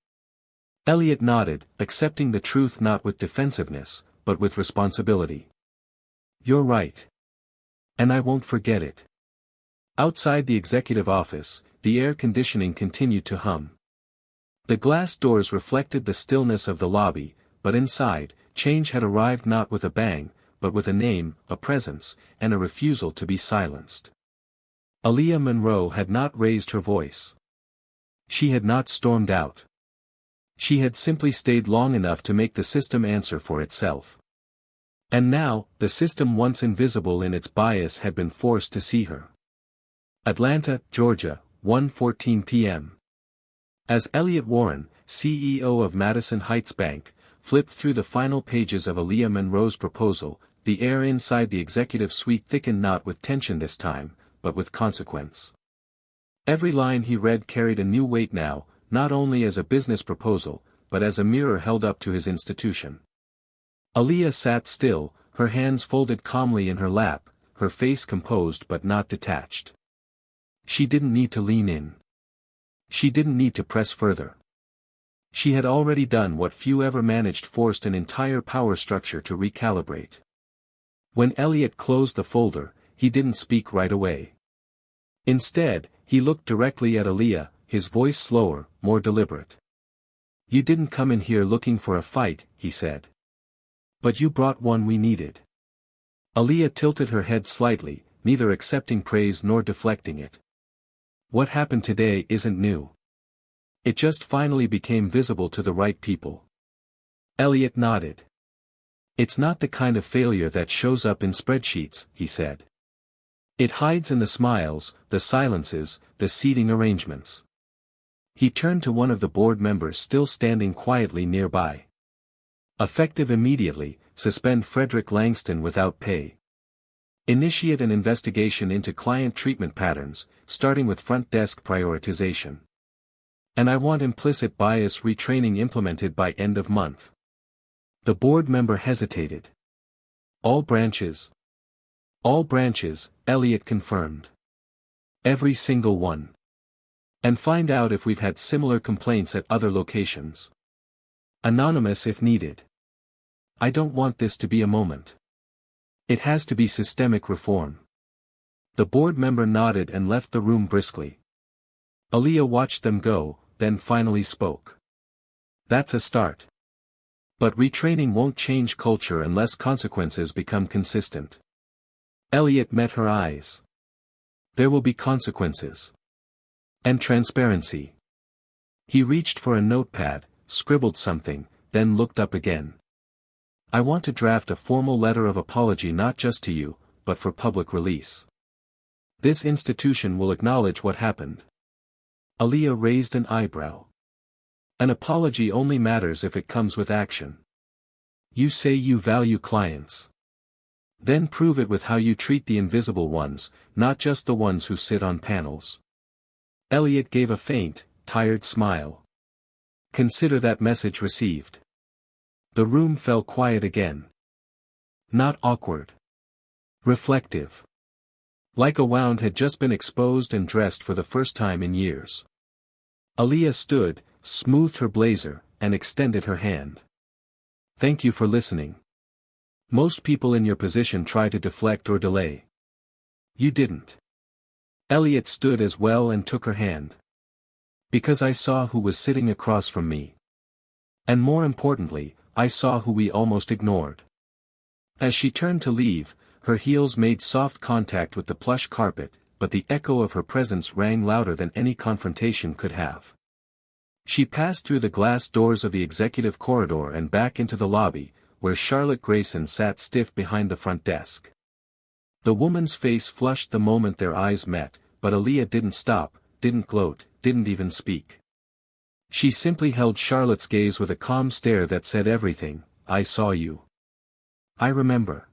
S1: Elliot nodded, accepting the truth not with defensiveness, but with responsibility. You're right. And I won't forget it. Outside the executive office, the air conditioning continued to hum. The glass doors reflected the stillness of the lobby, but inside, change had arrived not with a bang, but with a name, a presence, and a refusal to be silenced. Aaliyah Monroe had not raised her voice. She had not stormed out. She had simply stayed long enough to make the system answer for itself. And now, the system once invisible in its bias had been forced to see her. Atlanta, Georgia, 1:14 p.m. As Elliot Warren, CEO of Madison Heights Bank, flipped through the final pages of Aaliyah Monroe's proposal, the air inside the executive suite thickened not with tension this time, but with consequence. Every line he read carried a new weight now, not only as a business proposal, but as a mirror held up to his institution. Aaliyah sat still, her hands folded calmly in her lap, her face composed but not detached. She didn't need to lean in. She didn't need to press further. She had already done what few ever managed, forced an entire power structure to recalibrate. When Elliot closed the folder, he didn't speak right away. Instead, he looked directly at Aaliyah, his voice slower, more deliberate. You didn't come in here looking for a fight, he said. But you brought one we needed. Aaliyah tilted her head slightly, neither accepting praise nor deflecting it. What happened today isn't new. It just finally became visible to the right people. Elliot nodded. It's not the kind of failure that shows up in spreadsheets, he said. It hides in the smiles, the silences, the seating arrangements. He turned to one of the board members still standing quietly nearby. Effective immediately, suspend Frederick Langston without pay. Initiate an investigation into client treatment patterns, starting with front desk prioritization. And I want implicit bias retraining implemented by end of month. The board member hesitated. All branches? All branches, Elliot confirmed. Every single one. And find out if we've had similar complaints at other locations. Anonymous if needed. I don't want this to be a moment. It has to be systemic reform. The board member nodded and left the room briskly. Aaliyah watched them go, then finally spoke. That's a start. But retraining won't change culture unless consequences become consistent. Elliot met her eyes. There will be consequences. And transparency. He reached for a notepad, scribbled something, then looked up again. I want to draft a formal letter of apology not just to you, but for public release. This institution will acknowledge what happened. Aaliyah raised an eyebrow. An apology only matters if it comes with action. You say you value clients. Then prove it with how you treat the invisible ones, not just the ones who sit on panels. Elliot gave a faint, tired smile. Consider that message received. The room fell quiet again. Not awkward. Reflective. Like a wound had just been exposed and dressed for the first time in years. Aaliyah stood, smoothed her blazer, and extended her hand. Thank you for listening. Most people in your position try to deflect or delay. You didn't. Elliot stood as well and took her hand. Because I saw who was sitting across from me. And more importantly, I saw who we almost ignored. As she turned to leave, Her heels made soft contact with the plush carpet, but the echo of her presence rang louder than any confrontation could have. She passed through the glass doors of the executive corridor and back into the lobby, where Charlotte Grayson sat stiff behind the front desk. The woman's face flushed the moment their eyes met, but Aaliyah didn't stop, didn't gloat, didn't even speak. She simply held Charlotte's gaze with a calm stare that said everything. "I saw you. I remember.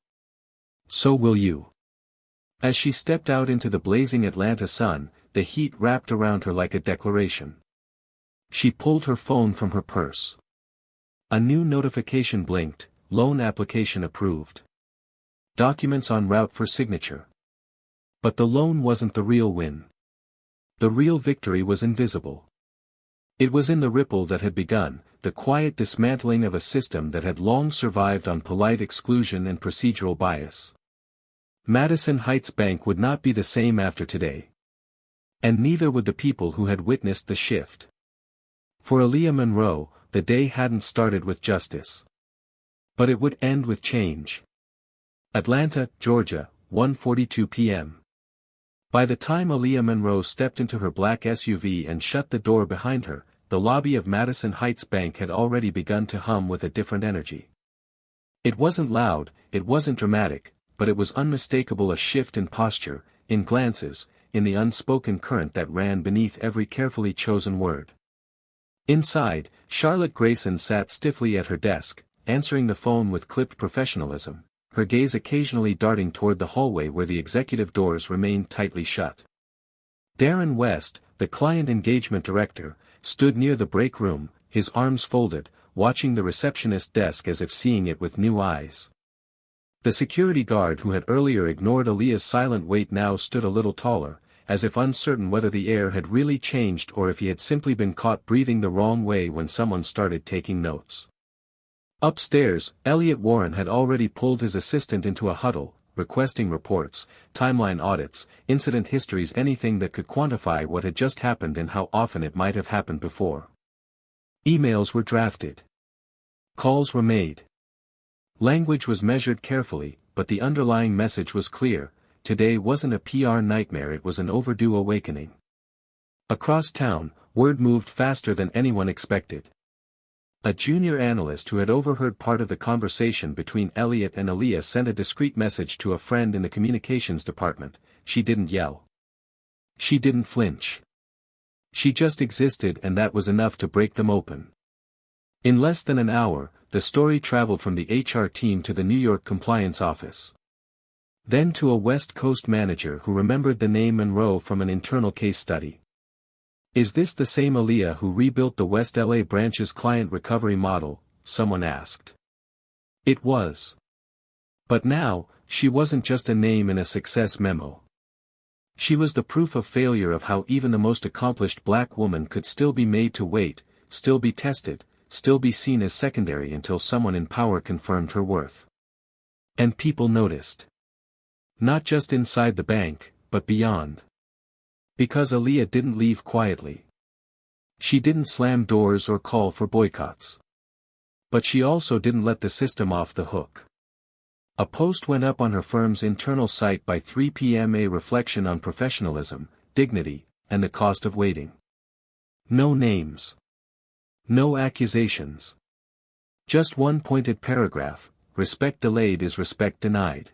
S1: So will you." As she stepped out into the blazing Atlanta sun, the heat wrapped around her like a declaration. She pulled her phone from her purse. A new notification blinked, loan application approved. Documents en route for signature. But the loan wasn't the real win. The real victory was invisible. It was in the ripple that had begun, the quiet dismantling of a system that had long survived on polite exclusion and procedural bias. Madison Heights Bank would not be the same after today. And neither would the people who had witnessed the shift. For Aaliyah Monroe, the day hadn't started with justice. But it would end with change. Atlanta, Georgia, 1:42 p.m. By the time Aaliyah Monroe stepped into her black SUV and shut the door behind her, the lobby of Madison Heights Bank had already begun to hum with a different energy. It wasn't loud, it wasn't dramatic, but it was unmistakable, a shift in posture, in glances, in the unspoken current that ran beneath every carefully chosen word. Inside, Charlotte Grayson sat stiffly at her desk, answering the phone with clipped professionalism, her gaze occasionally darting toward the hallway where the executive doors remained tightly shut. Darren West, the client engagement director, stood near the break room, his arms folded, watching the receptionist desk as if seeing it with new eyes. The security guard who had earlier ignored Aaliyah's silent wait now stood a little taller, as if uncertain whether the air had really changed or if he had simply been caught breathing the wrong way when someone started taking notes. Upstairs, Elliot Warren had already pulled his assistant into a huddle, requesting reports, timeline audits, incident histories, anything that could quantify what had just happened and how often it might have happened before. Emails were drafted. Calls were made. Language was measured carefully, but the underlying message was clear. Today wasn't a PR nightmare, it was an overdue awakening. Across town, word moved faster than anyone expected. A junior analyst who had overheard part of the conversation between Elliot and Aaliyah sent a discreet message to a friend in the communications department. She didn't yell. She didn't flinch. She just existed, and that was enough to break them open. In less than an hour, the story traveled from the HR team to the New York compliance office. Then to a West Coast manager who remembered the name Monroe from an internal case study. "Is this the same Aaliyah who rebuilt the West LA branch's client recovery model?" someone asked. It was. But now, she wasn't just a name in a success memo. She was the proof of failure, of how even the most accomplished black woman could still be made to wait, still be tested, still be seen as secondary until someone in power confirmed her worth. And people noticed. Not just inside the bank, but beyond. Because Aaliyah didn't leave quietly. She didn't slam doors or call for boycotts. But she also didn't let the system off the hook. A post went up on her firm's internal site by 3 p.m., a reflection on professionalism, dignity, and the cost of waiting. No names. No accusations. Just one pointed paragraph: respect delayed is respect denied.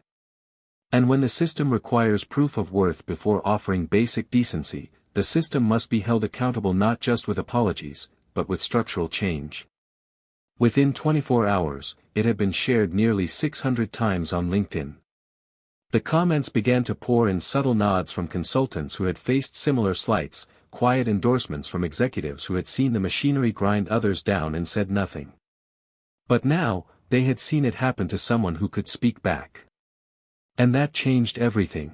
S1: And when the system requires proof of worth before offering basic decency, the system must be held accountable not just with apologies, but with structural change. Within 24 hours, it had been shared nearly 600 times on LinkedIn. The comments began to pour in, subtle nods from consultants who had faced similar slights, quiet endorsements from executives who had seen the machinery grind others down and said nothing. But now, they had seen it happen to someone who could speak back. And that changed everything.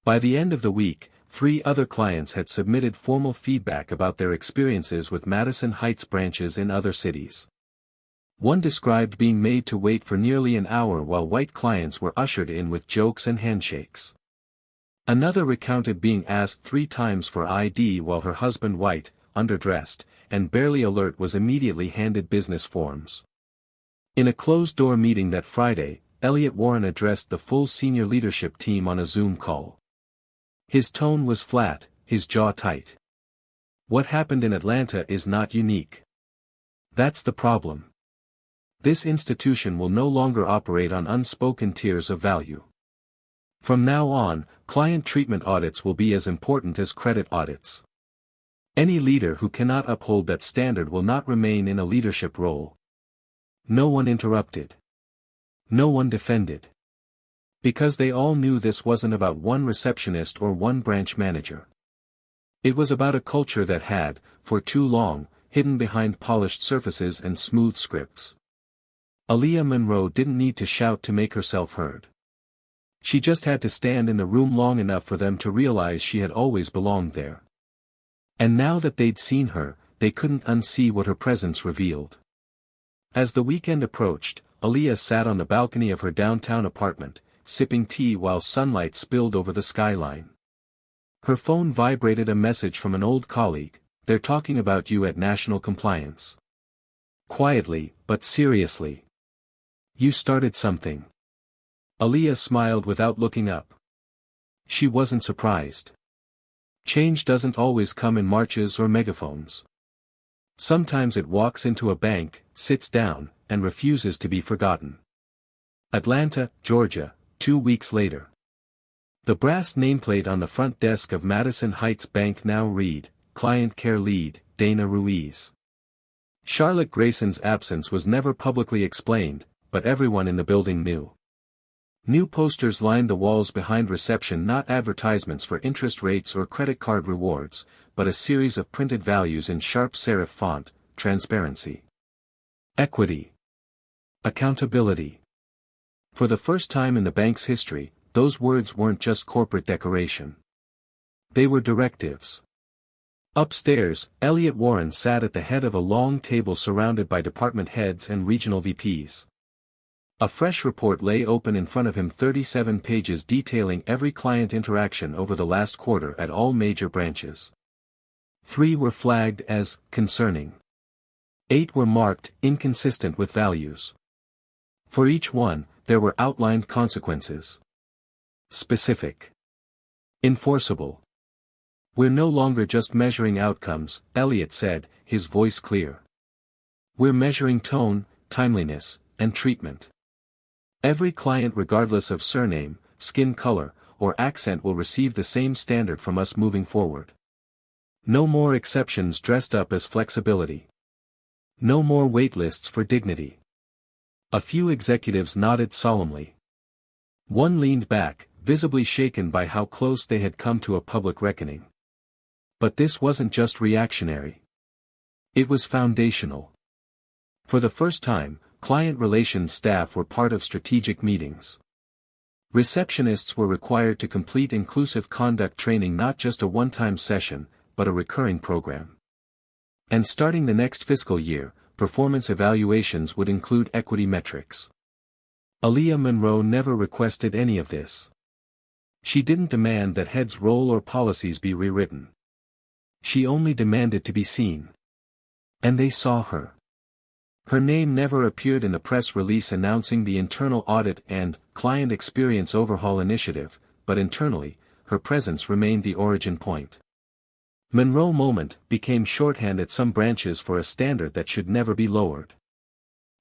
S1: By the end of the week, 3 other clients had submitted formal feedback about their experiences with Madison Heights branches in other cities. One described being made to wait for nearly an hour while white clients were ushered in with jokes and handshakes. Another recounted being asked 3 times for ID while her husband, white, underdressed, and barely alert, was immediately handed business forms. In a closed-door meeting that Friday, Elliot Warren addressed the full senior leadership team on a Zoom call. His tone was flat, his jaw tight. What happened in Atlanta is not unique. That's the problem. This institution will no longer operate on unspoken tiers of value. From now on, client treatment audits will be as important as credit audits. Any leader who cannot uphold that standard will not remain in a leadership role. No one interrupted. No one defended. Because they all knew this wasn't about one receptionist or one branch manager. It was about a culture that had, for too long, hidden behind polished surfaces and smooth scripts. Aaliyah Monroe didn't need to shout to make herself heard. She just had to stand in the room long enough for them to realize she had always belonged there. And now that they'd seen her, they couldn't unsee what her presence revealed. As the weekend approached, Aaliyah sat on the balcony of her downtown apartment, sipping tea while sunlight spilled over the skyline. Her phone vibrated a message from an old colleague. "They're talking about you at National Compliance." Quietly, but seriously. "You started something." Aaliyah smiled without looking up. She wasn't surprised. Change doesn't always come in marches or megaphones. Sometimes it walks into a bank, sits down, and refuses to be forgotten. Atlanta, Georgia, 2 weeks later. The brass nameplate on the front desk of Madison Heights Bank now read, "Client Care Lead, Dana Ruiz." Charlotte Grayson's absence was never publicly explained, but everyone in the building knew. New posters lined the walls behind reception, not advertisements for interest rates or credit card rewards, but a series of printed values in sharp serif font: transparency, equity, accountability. For the first time in the bank's history, those words weren't just corporate decoration. They were directives. Upstairs, Elliot Warren sat at the head of a long table surrounded by department heads and regional VPs. A fresh report lay open in front of him, 37 pages detailing every client interaction over the last quarter at all major branches. 3 were flagged as concerning. 8 were marked inconsistent with values. For each one, there were outlined consequences. Specific. Enforceable. "We're no longer just measuring outcomes," Elliot said, his voice clear. "We're measuring tone, timeliness, and treatment. Every client, regardless of surname, skin color, or accent, will receive the same standard from us moving forward. No more exceptions dressed up as flexibility. No more wait lists for dignity." A few executives nodded solemnly. One leaned back, visibly shaken by how close they had come to a public reckoning. But this wasn't just reactionary. It was foundational. For the first time, client relations staff were part of strategic meetings. Receptionists were required to complete inclusive conduct training, not just a one-time session, but a recurring program. And starting the next fiscal year, performance evaluations would include equity metrics. Aaliyah Monroe never requested any of this. She didn't demand that heads roll or policies be rewritten. She only demanded to be seen. And they saw her. Her name never appeared in the press release announcing the internal audit and client experience overhaul initiative, but internally, her presence remained the origin point. Monroe Moment became shorthand at some branches for a standard that should never be lowered.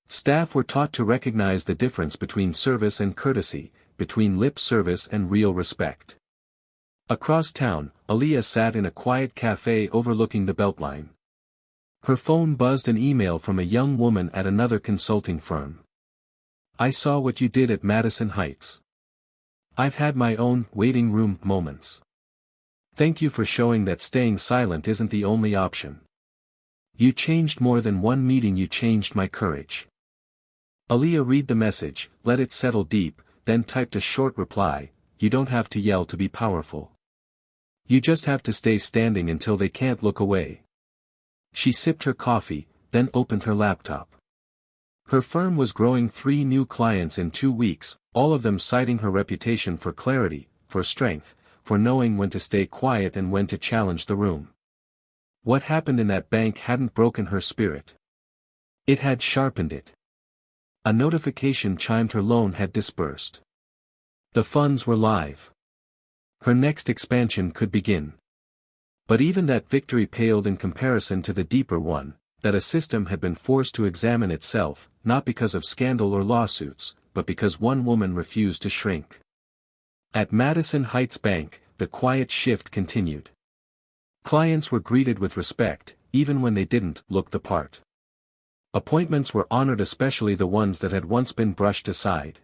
S1: Staff were taught to recognize the difference between service and courtesy, between lip service and real respect. Across town, Aaliyah sat in a quiet cafe overlooking the Beltline. Her phone buzzed, an email from a young woman at another consulting firm. "I saw what you did at Madison Heights. I've had my own waiting room moments. Thank you for showing that staying silent isn't the only option. You changed more than one meeting, you changed my courage." Aaliyah read the message, let it settle deep, then typed a short reply: "You don't have to yell to be powerful. You just have to stay standing until they can't look away." She sipped her coffee, then opened her laptop. Her firm was growing 3 new clients in 2 weeks, all of them citing her reputation for clarity, for strength, for knowing when to stay quiet and when to challenge the room. What happened in that bank hadn't broken her spirit. It had sharpened it. A notification chimed her loan had disbursed. The funds were live. Her next expansion could begin. But even that victory paled in comparison to the deeper one, that a system had been forced to examine itself, not because of scandal or lawsuits, but because one woman refused to shrink. At Madison Heights Bank, the quiet shift continued. Clients were greeted with respect, even when they didn't look the part. Appointments were honored, especially the ones that had once been brushed aside.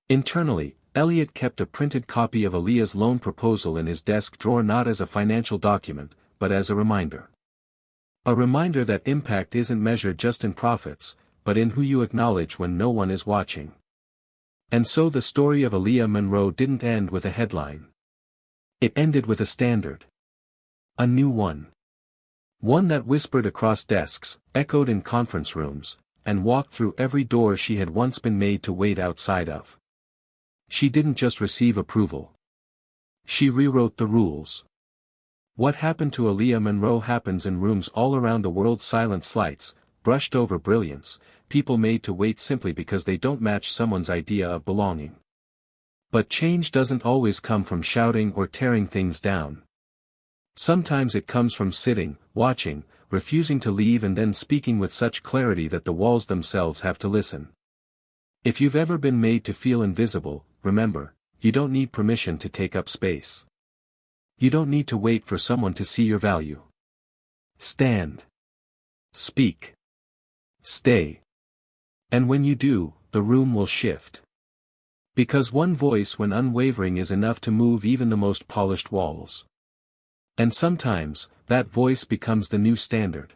S1: Internally, Elliot kept a printed copy of Aaliyah's loan proposal in his desk drawer, not as a financial document, but as a reminder. A reminder that impact isn't measured just in profits, but in who you acknowledge when no one is watching. And so the story of Aaliyah Monroe didn't end with a headline. It ended with a standard. A new one. One that whispered across desks, echoed in conference rooms, and walked through every door she had once been made to wait outside of. She didn't just receive approval. She rewrote the rules. What happened to Aaliyah Monroe happens in rooms all around the world. Silent slights, brushed over brilliance, people made to wait simply because they don't match someone's idea of belonging. But change doesn't always come from shouting or tearing things down. Sometimes it comes from sitting, watching, refusing to leave, and then speaking with such clarity that the walls themselves have to listen. If you've ever been made to feel invisible, remember, you don't need permission to take up space. You don't need to wait for someone to see your value. Stand. Speak. Stay. And when you do, the room will shift. Because one voice, when unwavering, is enough to move even the most polished walls. And sometimes, that voice becomes the new standard.